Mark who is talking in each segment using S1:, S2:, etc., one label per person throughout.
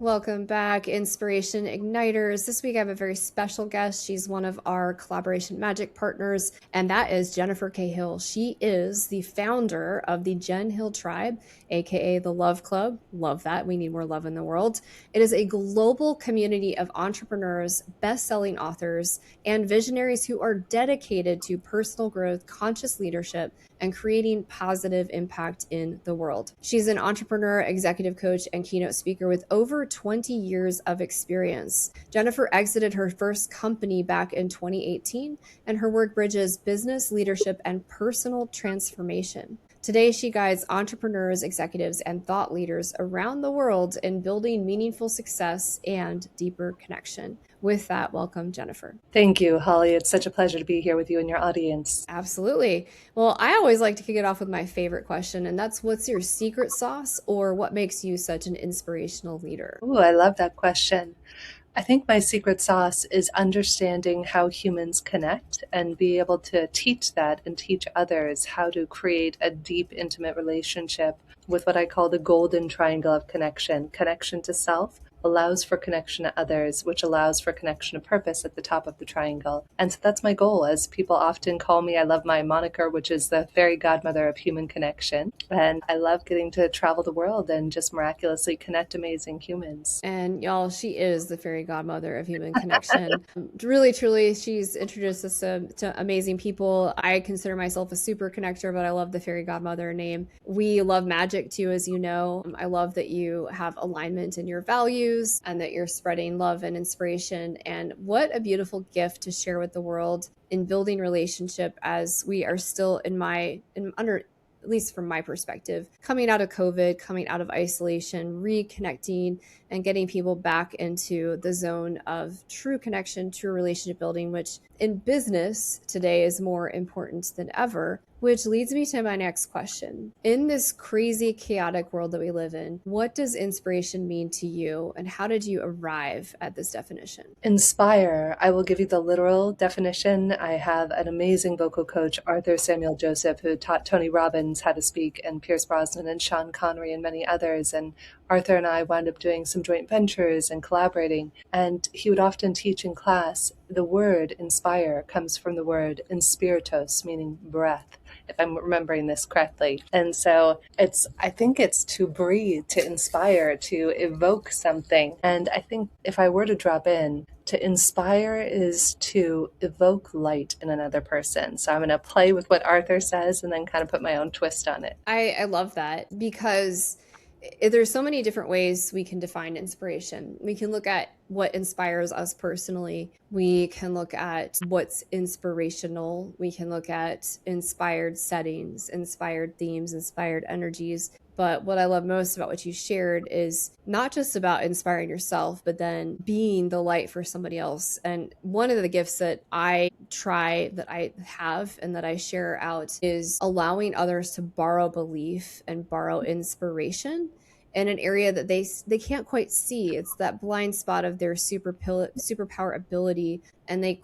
S1: Welcome back, Inspiration Igniters. This week I have a very special guest. She's one of our Collaboration Magic partners, and that is Jennifer Cahill. She is the founder of the Jen Hill Tribe, aka the Love Club. Love that. We need more love in the world. It is a global community of entrepreneurs, best-selling authors, and visionaries who are dedicated to personal growth, conscious leadership, and creating positive impact in the world. She's an entrepreneur, executive coach, and keynote speaker with over 20 years of experience. Jennifer exited her first company back in 2018, and her work bridges business, leadership, and personal transformation. Today, she guides entrepreneurs, executives, and thought leaders around the world in building meaningful success and deeper connection. With that, welcome, Jennifer.
S2: Thank you, Holly. It's such a pleasure to be here with you and your audience.
S1: Absolutely. Well, I always like to kick it off with my favorite question, and that's what's your secret sauce or what makes you such an inspirational leader?
S2: Ooh, I love that question. I think my secret sauce is understanding how humans connect and be able to teach that and teach others how to create a deep, intimate relationship with what I call the golden triangle of connection. Connection to self allows for connection to others, which allows for connection to purpose at the top of the triangle. And so that's my goal. As people often call me, I love my moniker, which is the fairy godmother of human connection. And I love getting to travel the world and just miraculously connect amazing humans.
S1: And y'all, she is the fairy godmother of human connection. Really, truly, she's introduced us to amazing people. I consider myself a super connector, but I love the fairy godmother name. We love magic too, as you know. I love that you have alignment in your values and that you're spreading love and inspiration. And what a beautiful gift to share with the world in building relationship as we are still under, at least from my perspective, coming out of COVID, coming out of isolation, reconnecting and getting people back into the zone of true connection, true relationship building, which in business today is more important than ever. Which leads me to my next question. In this crazy, chaotic world that we live in, what does inspiration mean to you, and how did you arrive at this definition?
S2: Inspire. I will give you the literal definition. I have an amazing vocal coach, Arthur Samuel Joseph, who taught Tony Robbins how to speak, and Pierce Brosnan and Sean Connery and many others. And Arthur and I wound up doing some joint ventures and collaborating. And he would often teach in class, the word inspire comes from the word inspiritos, meaning breath, if I'm remembering this correctly. And so I think it's to breathe, to inspire, to evoke something. And I think if I were to drop in, to inspire is to evoke light in another person. So I'm going to play with what Arthur says and then kind of put my own twist on it.
S1: I love that because there's so many different ways we can define inspiration. We can look at what inspires us personally. We can look at what's inspirational. We can look at inspired settings, inspired themes, inspired energies. But what I love most about what you shared is not just about inspiring yourself, but then being the light for somebody else. And one of the gifts that I have and that I share out is allowing others to borrow belief and borrow inspiration in an area that they can't quite see. It's that blind spot of their superpower ability, and they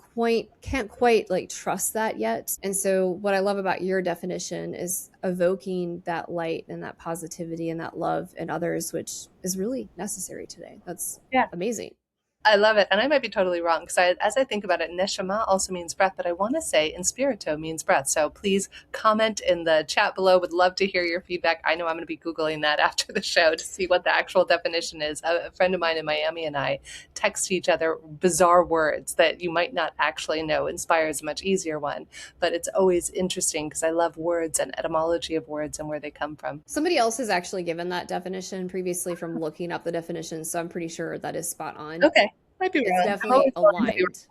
S1: can't quite like trust that yet. And so what I love about your definition is evoking that light and that positivity and that love in others, which is really necessary today. That's amazing.
S2: I love it. And I might be totally wrong because as I think about it, neshama also means breath, but I want to say inspirito means breath. So please comment in the chat below. Would love to hear your feedback. I know I'm going to be Googling that after the show to see what the actual definition is. A friend of mine in Miami and I text each other bizarre words that you might not actually know. Inspire is a much easier one, but it's always interesting because I love words and etymology of words and where they come from.
S1: Somebody else has actually given that definition previously from looking up the definition, so I'm pretty sure that is spot on.
S2: Okay. Might be
S1: it's definitely aligned.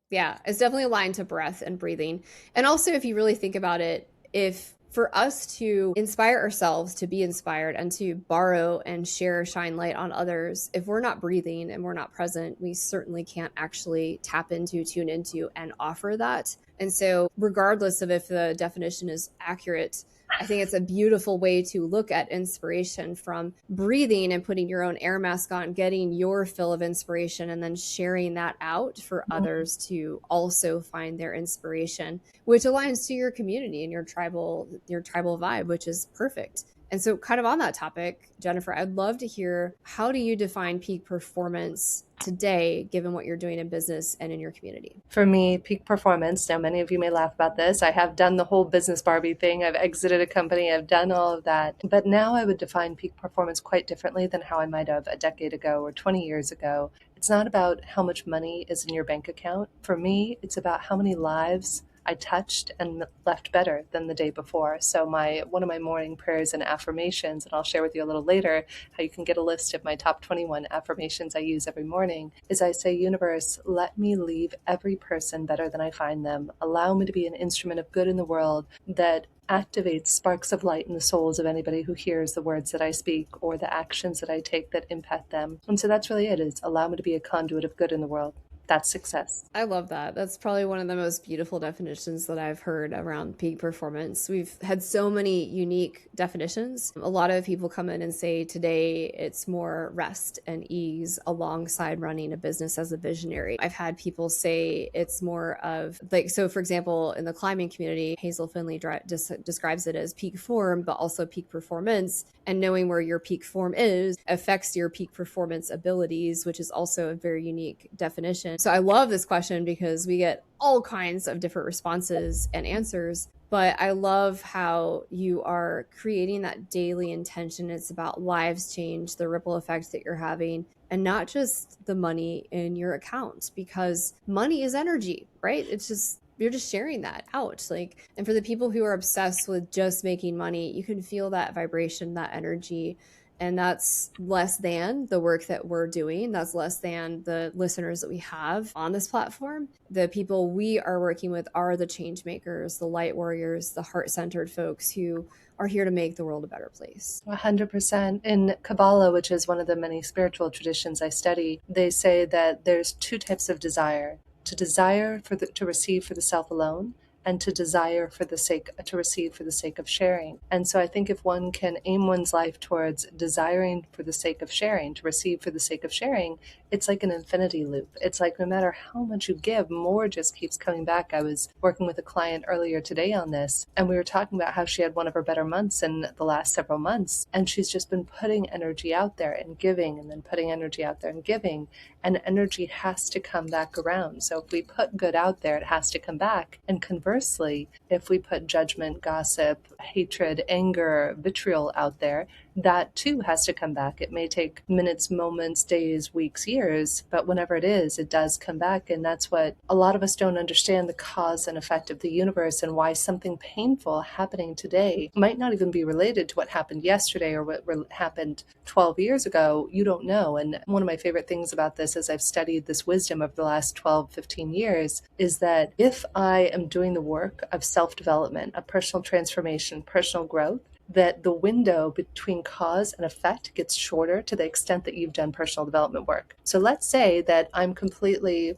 S1: Yeah, it's definitely aligned to breath and breathing. And also, if you really think about it, if for us to inspire ourselves to be inspired and to borrow and shine light on others, if we're not breathing and we're not present, we certainly can't actually tune into, and offer that. And so regardless of if the definition is accurate, I think it's a beautiful way to look at inspiration, from breathing and putting your own air mask on, getting your fill of inspiration, and then sharing that out for others to also find their inspiration, which aligns to your community and your tribal vibe, which is perfect. And so, kind of on that topic, Jennifer, I'd love to hear, how do you define peak performance today, given what you're doing in business and in your community?
S2: For me, peak performance, now many of you may laugh about this. I have done the whole business Barbie thing. I've exited a company. I've done all of that. But now I would define peak performance quite differently than how I might have a decade ago or 20 years ago. It's not about how much money is in your bank account. For me, it's about how many lives I touched and left better than the day before. So one of my morning prayers and affirmations, and I'll share with you a little later how you can get a list of my top 21 affirmations I use every morning, is I say, universe, let me leave every person better than I find them. Allow me to be an instrument of good in the world that activates sparks of light in the souls of anybody who hears the words that I speak or the actions that I take that impact them. And so that's really it, is allow me to be a conduit of good in the world. That's success.
S1: I love that. That's probably one of the most beautiful definitions that I've heard around peak performance. We've had so many unique definitions. A lot of people come in and say today it's more rest and ease alongside running a business as a visionary. I've had people say it's more of like, so for example, in the climbing community, Hazel Finley describes it as peak form, but also peak performance. And knowing where your peak form is affects your peak performance abilities, which is also a very unique definition. So I love this question because we get all kinds of different responses and answers. But I love how you are creating that daily intention. It's about lives change, the ripple effects that you're having, and not just the money in your account, because money is energy, right? It's just, you're just sharing that out. Like, and for the people who are obsessed with just making money, you can feel that vibration, that energy. And that's less than the work that we're doing. That's less than the listeners that we have on this platform. The people we are working with are the change makers, the light warriors, the heart-centered folks who are here to make the world a better place.
S2: 100%. In Kabbalah, which is one of the many spiritual traditions I study, they say that there's two types of desire: to desire to receive for the self alone, and to desire to receive for the sake of sharing. And so I think if one can aim one's life towards desiring for the sake of sharing, to receive for the sake of sharing, it's like an infinity loop. It's like no matter how much you give, more just keeps coming back. I was working with a client earlier today on this, and we were talking about how she had one of her better months in the last several months. And she's just been putting energy out there and giving, and then putting energy out there and giving. And energy has to come back around. So if we put good out there, it has to come back. And conversely, if we put judgment, gossip, hatred, anger, vitriol out there, that too has to come back. It may take minutes, moments, days, weeks, years, but whenever it is, it does come back. And that's what a lot of us don't understand, the cause and effect of the universe, and why something painful happening today might not even be related to what happened yesterday or what happened 12 years ago. You don't know. And one of my favorite things about this, as I've studied this wisdom over the last 12, 15 years, is that if I am doing the work of self-development, of personal transformation, personal growth, that the window between cause and effect gets shorter to the extent that you've done personal development work. So let's say that I'm completely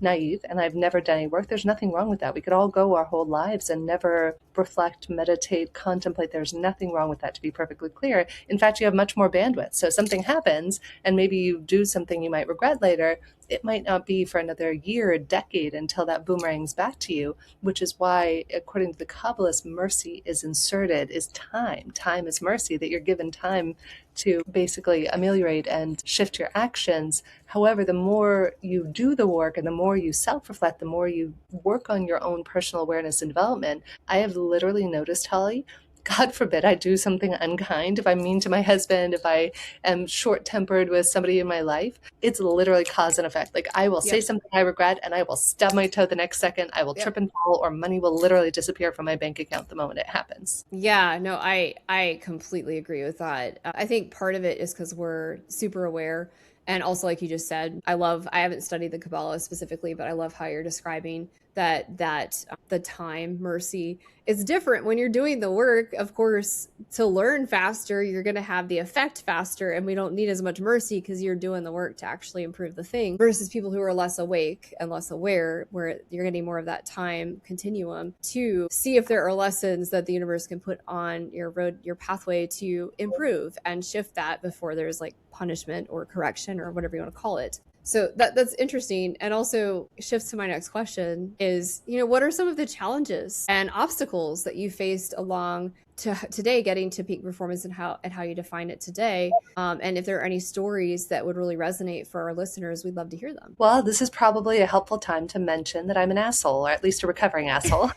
S2: naive and I've never done any work. There's nothing wrong with that. We could all go our whole lives and never reflect, meditate, contemplate. There's nothing wrong with that, to be perfectly clear. In fact, you have much more bandwidth. So something happens and maybe you do something you might regret later. It might not be for another year, a decade until that boomerangs back to you, which is why, according to the Kabbalist, mercy is inserted, is time. Time is mercy, that you're given time to basically ameliorate and shift your actions. However, the more you do the work and the more you self-reflect, the more you work on your own personal awareness and development, I have literally noticed, Holly, God forbid I do something unkind, if I'm mean to my husband, if I am short-tempered with somebody in my life, it's literally cause and effect. Like I will say something I regret and I will stub my toe the next second. I will trip and fall, or money will literally disappear from my bank account the moment it happens.
S1: Yeah, no, I completely agree with that. I think part of it is because we're super aware. And also, like you just said, I haven't studied the Kabbalah specifically, but I love how you're describing that the time mercy is different when you're doing the work. Of course, to learn faster, you're going to have the effect faster, and we don't need as much mercy because you're doing the work to actually improve the thing, versus people who are less awake and less aware, where you're getting more of that time continuum to see if there are lessons that the universe can put on your road, your pathway to improve and shift that before there's like punishment or correction or whatever you want to call it. So that's interesting. And also shifts to my next question is, what are some of the challenges and obstacles that you faced along to today, getting to peak performance and how you define it today. And if there are any stories that would really resonate for our listeners, we'd love to hear them.
S2: Well, this is probably a helpful time to mention that I'm an asshole, or at least a recovering asshole.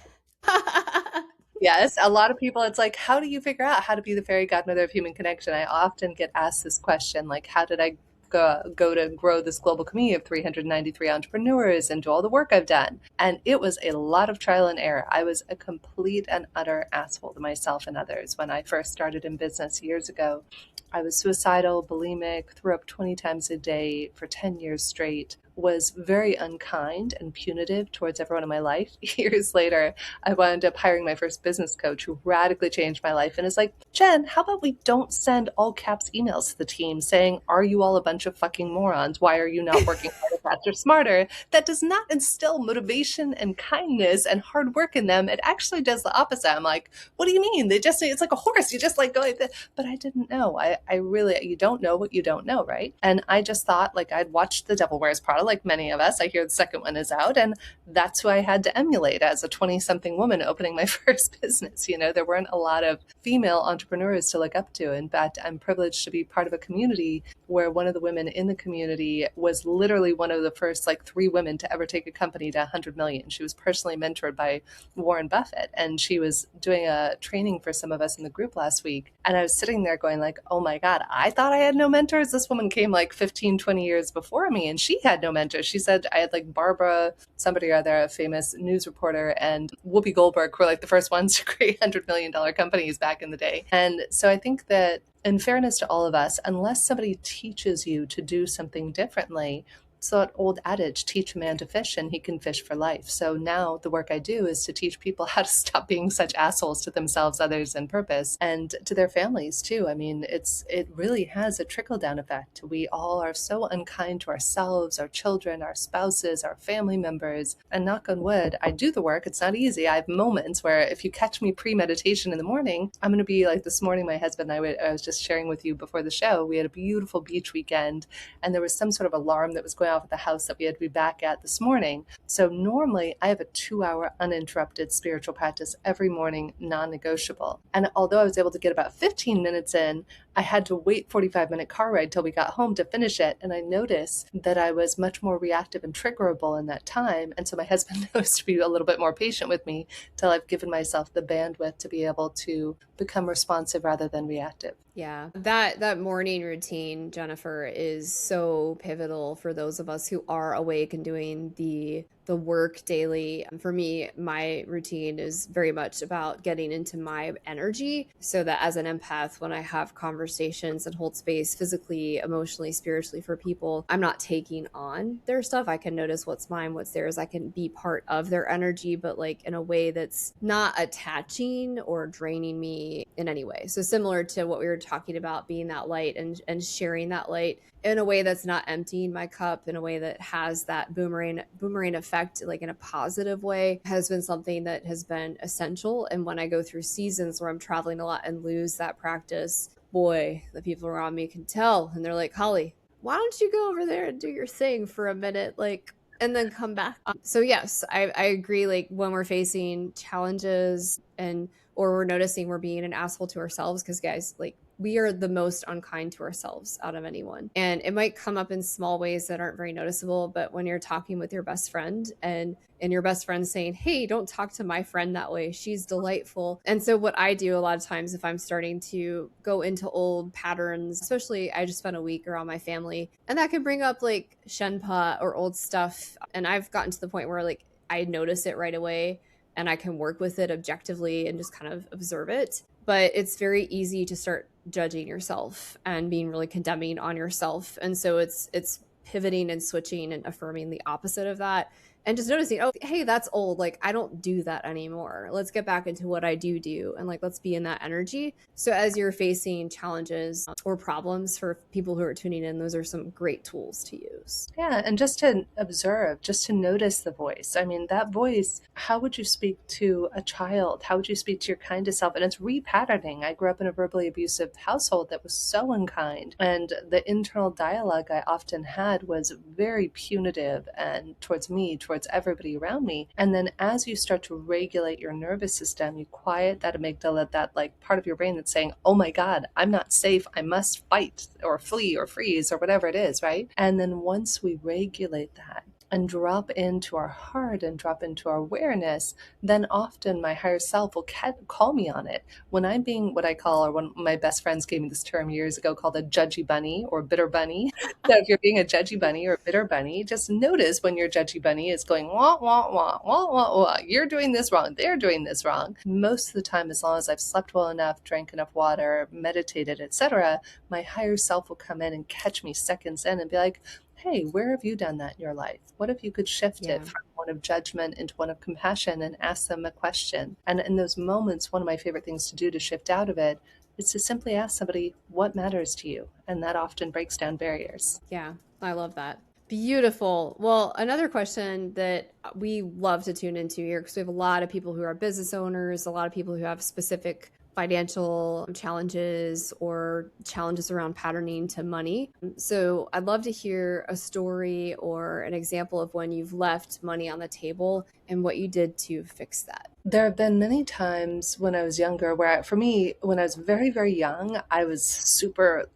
S2: Yes, a lot of people, it's like, how do you figure out how to be the fairy godmother of human connection? I often get asked this question, like, how did I go to grow this global community of 393 entrepreneurs and do all the work I've done? And it was a lot of trial and error. I was a complete and utter asshole to myself and others when I first started in business years ago. I was suicidal, bulimic, threw up 20 times a day for 10 years straight, was very unkind and punitive towards everyone in my life. Years later, I wound up hiring my first business coach who radically changed my life and is like, Jen, how about we don't send all caps emails to the team saying, are you all a bunch of fucking morons? Why are you not working harder, faster, smarter? That does not instill motivation and kindness and hard work in them. It actually does the opposite. I'm like, what do you mean? It's like a horse. You just like go like this. But I didn't know. I really, you don't know what you don't know, right? And I just thought, like, I'd watched The Devil Wears Prada, like many of us. I hear the second one is out, and that's who I had to emulate as a 20-something woman opening my first business. There weren't a lot of female entrepreneurs to look up to. In fact, I'm privileged to be part of a community where one of the women in the community was literally one of the first like 3 women to ever take a company to 100 million. She was personally mentored by Warren Buffett, and she was doing a training for some of us in the group last week. And I was sitting there going like, oh my God, I thought I had no mentors. This woman came like 15, 20 years before me and she had no mentors. She said I had like Barbara, somebody or other, a famous news reporter, and Whoopi Goldberg were like the first ones to create $100 million companies back in the day. And so I think that in fairness to all of us, unless somebody teaches you to do something differently, so that old adage, teach a man to fish and he can fish for life. So now the work I do is to teach people how to stop being such assholes to themselves, others, and purpose, and to their families too. I mean, it really has a trickle-down effect. We all are so unkind to ourselves, our children, our spouses, our family members, and knock on wood, I do the work. It's not easy. I have moments where if you catch me pre-meditation in the morning, I'm going to be like this morning, my husband and I was just sharing with you before the show, we had a beautiful beach weekend, and there was some sort of alarm that was going off at the house that we had to be back at this morning. So normally I have a 2-hour uninterrupted spiritual practice every morning, non-negotiable. And although I was able to get about 15 minutes in, I had to wait 45-minute car ride till we got home to finish it. And I noticed that I was much more reactive and triggerable in that time. And so my husband knows to be a little bit more patient with me till I've given myself the bandwidth to be able to become responsive rather than reactive.
S1: Yeah, that morning routine, Jennifer, is so pivotal for those of us who are awake and doing the work daily. For me, my routine is very much about getting into my energy so that as an empath, when I have conversations and hold space physically, emotionally, spiritually for people, I'm not taking on their stuff. I can notice what's mine, what's theirs. I can be part of their energy, but like in a way that's not attaching or draining me in any way. So similar to what we were talking about, being that light and sharing that light in a way that's not emptying my cup, in a way that has that boomerang effect, like in a positive way, has been something that has been essential. And when I go through seasons where I'm traveling a lot and lose that practice, boy, the people around me can tell. And they're like, Holly, why don't you go over there and do your thing for a minute? Like, and then come back. So yes, I agree. Like when we're facing challenges or we're noticing we're being an asshole to ourselves, because guys, like we are the most unkind to ourselves out of anyone. And it might come up in small ways that aren't very noticeable, but when you're talking with your best friend and your best friend saying, hey, don't talk to my friend that way, she's delightful. And so what I do a lot of times, if I'm starting to go into old patterns, especially I just spent a week around my family, and that can bring up like shenpa or old stuff. And I've gotten to the point where like I notice it right away and I can work with it objectively and just kind of observe it. But it's very easy to start judging yourself and being really condemning on yourself. And so it's pivoting and switching and affirming the opposite of that. And just noticing, oh, hey, that's old. Like, I don't do that anymore. Let's get back into what I do. And like, let's be in that energy. So as you're facing challenges or problems, for people who are tuning in, those are some great tools to use. helps.
S2: Yeah, and just to observe, just to notice the voice. I mean, that voice, how would you speak to a child? How would you speak to your kindest self? And it's repatterning. I grew up in a verbally abusive household that was so unkind. And the internal dialogue I often had was very punitive and towards me, towards everybody around me. And then as you start to regulate your nervous system, you quiet that amygdala, that like part of your brain that's saying, oh my God, I'm not safe. I must fight or flee or freeze or whatever it is, right? And then once we regulate that and drop into our heart and drop into our awareness, then often my higher self will call me on it. When I'm being what I call, or one of my best friends gave me this term years ago called a judgy bunny or bitter bunny. So if you're being a judgy bunny or a bitter bunny, just notice when your judgy bunny is going, wah, wah, wah, wah, wah, wah, you're doing this wrong, they're doing this wrong. Most of the time, as long as I've slept well enough, drank enough water, meditated, etc., my higher self will come in and catch me seconds in and be like, hey, where have you done that in your life? What if you could shift it
S1: Yeah.
S2: from one of judgment into one of compassion and ask them a question? And in those moments, one of my favorite things to do to shift out of it is to simply ask somebody, what matters to you? And that often breaks down barriers.
S1: Yeah, I love that. Beautiful. Well, another question that we love to tune into here, because we have a lot of people who are business owners, a lot of people who have specific financial challenges or challenges around patterning to money. So I'd love to hear a story or an example of when you've left money on the table and what you did to fix that.
S2: There have been many times when I was younger where, for me, when I was very, very young, I was super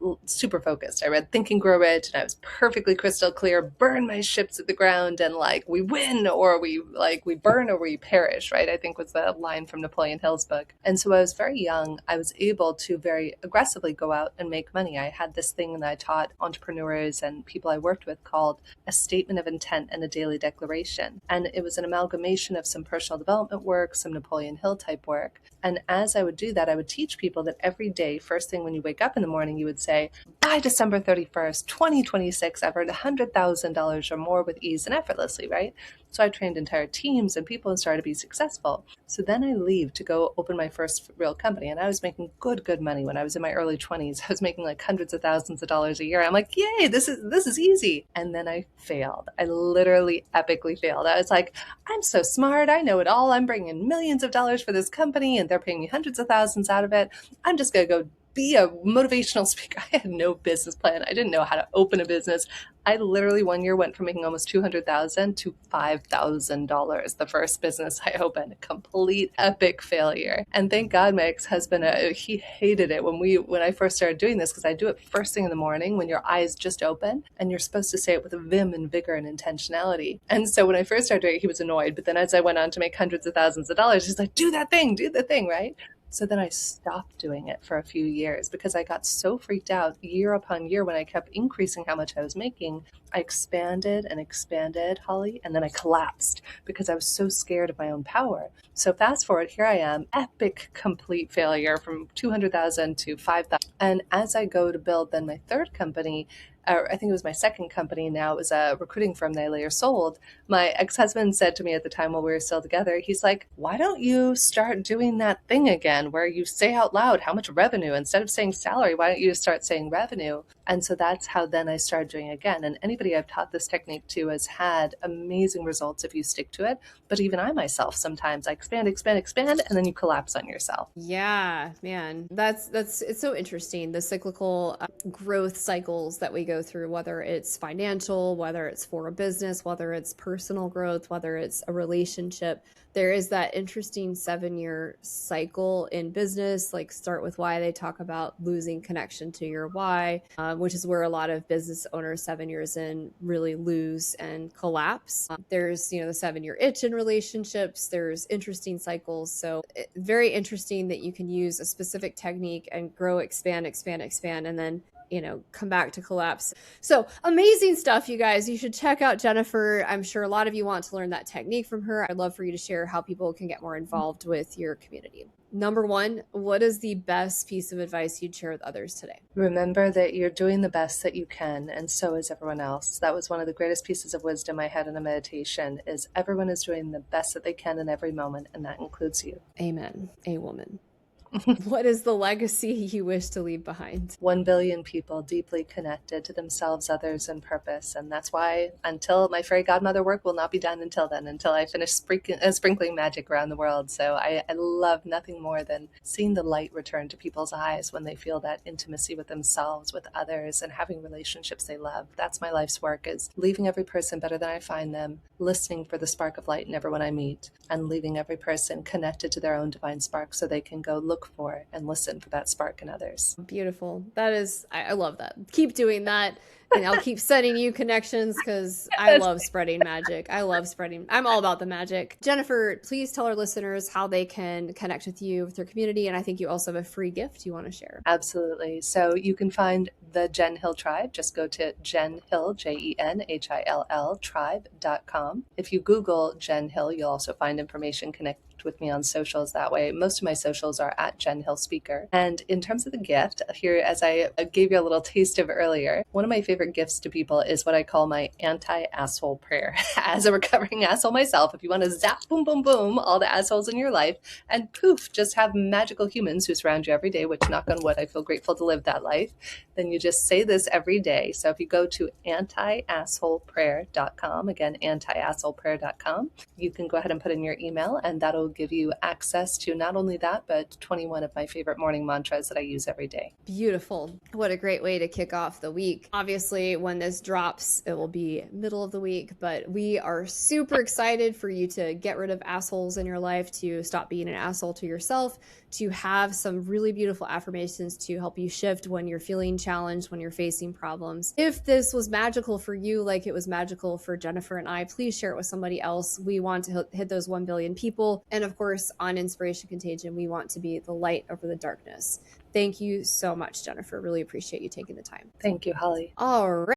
S2: focused. I read Think and Grow Rich, and I was perfectly crystal clear, burn my ships at the ground, and like, we win or we burn or we perish, right? I think was the line from Napoleon Hill's book. And so I was very young. I was able to very aggressively go out and make money. I had this thing that I taught entrepreneurs and people I worked with called a statement of intent and a daily declaration. And it was an amalgamation of some personal development work, some Napoleon Hill type work. And as I would do that, I would teach people that every day, first thing when you wake up in the morning, you would say, by December 31st, 2026, I've earned $100,000 or more with ease and effortlessly, right? So I trained entire teams and people and started to be successful. So then I leave to go open my first real company. And I was making good money when I was in my early 20s. I was making like hundreds of thousands of dollars a year. I'm like, yay, this is easy. And then I failed. I literally epically failed. I was like, I'm so smart. I know it all. I'm bringing millions of dollars for this company and they're paying me hundreds of thousands out of it. I'm just going to go be a motivational speaker. I had no business plan. I didn't know how to open a business. I literally one year went from making almost $200,000 to $5,000. The first business I opened, a complete epic failure. And thank God my ex-husband, he hated it when I first started doing this, because I do it first thing in the morning when your eyes just open and you're supposed to say it with vim and vigor and intentionality. And so when I first started doing it, he was annoyed. But then as I went on to make hundreds of thousands of dollars, he's like, do the thing, right? So then I stopped doing it for a few years because I got so freaked out year upon year when I kept increasing how much I was making. I expanded and expanded, Holly, and then I collapsed because I was so scared of my own power. So fast forward, here I am, epic complete failure from 200,000 to 5,000. And as I go to build then my third company, or I think it was my second company now, it was a recruiting firm that I later sold. My ex-husband said to me at the time while we were still together, he's like, why don't you start doing that thing again where you say out loud how much revenue instead of saying salary? Why don't you start saying revenue? And so that's how then I started doing it again. And anybody I've taught this technique to has had amazing results if you stick to it. But even I myself, sometimes I expand, and then you collapse on yourself.
S1: Yeah, man. That's it's so interesting. The cyclical growth cycles that we go through, whether it's financial, whether it's for a business, whether it's personal growth, whether it's a relationship. There is that interesting 7-year cycle in business. Like start with why, they talk about losing connection to your why, which is where a lot of business owners 7 years in really lose and collapse. There's, the 7-year itch in relationships. There's interesting cycles. So very interesting that you can use a specific technique and grow, expand, and then come back to collapse. So amazing stuff, you guys. You should check out Jennifer. I'm sure a lot of you want to learn that technique from her. I'd love for you to share how people can get more involved with your community. Number one, what is the best piece of advice you'd share with others today?
S2: Remember that you're doing the best that you can, and so is everyone else. That was one of the greatest pieces of wisdom I had in a meditation, is everyone is doing the best that they can in every moment, and that includes you.
S1: Amen. A woman. What is the legacy you wish to leave behind?
S2: 1 billion people deeply connected to themselves, others, and purpose. And that's why, until my fairy godmother work will not be done until then, until I finish sprinkling magic around the world. So I love nothing more than seeing the light return to people's eyes when they feel that intimacy with themselves, with others, and having relationships they love. That's my life's work, is leaving every person better than I find them, listening for the spark of light in everyone I meet, and leaving every person connected to their own divine spark so they can go look for and listen for that spark in others.
S1: Beautiful. That is, I love that. Keep doing that. And I'll keep sending you connections because I
S2: Yes.
S1: love spreading magic. I'm all about the magic. Jennifer, please tell our listeners how they can connect with you, with your community. And I think you also have a free gift you want to share.
S2: Absolutely. So you can find the Jen Hill Tribe. Just go to Jen Hill, JenHill, tribe.com. If you Google Jen Hill, you'll also find information connected with me on socials that way. Most of my socials are at Jen Hill Speaker. And in terms of the gift, here, as I gave you a little taste of earlier, one of my favorite gifts to people is what I call my anti-asshole prayer. As a recovering asshole myself, if you want to zap, boom, boom, boom, all the assholes in your life, and poof, just have magical humans who surround you every day, which, knock on wood, I feel grateful to live that life, then you just say this every day. So if you go to antiassholeprayer.com, again, antiassholeprayer.com, you can go ahead and put in your email, and that'll give you access to not only that, but 21 of my favorite morning mantras that I use every day.
S1: Beautiful. What a great way to kick off the week. Obviously, when this drops, it will be middle of the week, but we are super excited for you to get rid of assholes in your life, to stop being an asshole to yourself, to have some really beautiful affirmations to help you shift when you're feeling challenged, when you're facing problems. If this was magical for you, like it was magical for Jennifer and I, please share it with somebody else. We want to hit those 1 billion people. And of course, on Inspiration Contagion, we want to be the light over the darkness. Thank you so much, Jennifer. Really appreciate you taking the time.
S2: Thank you, Holly.
S1: All right.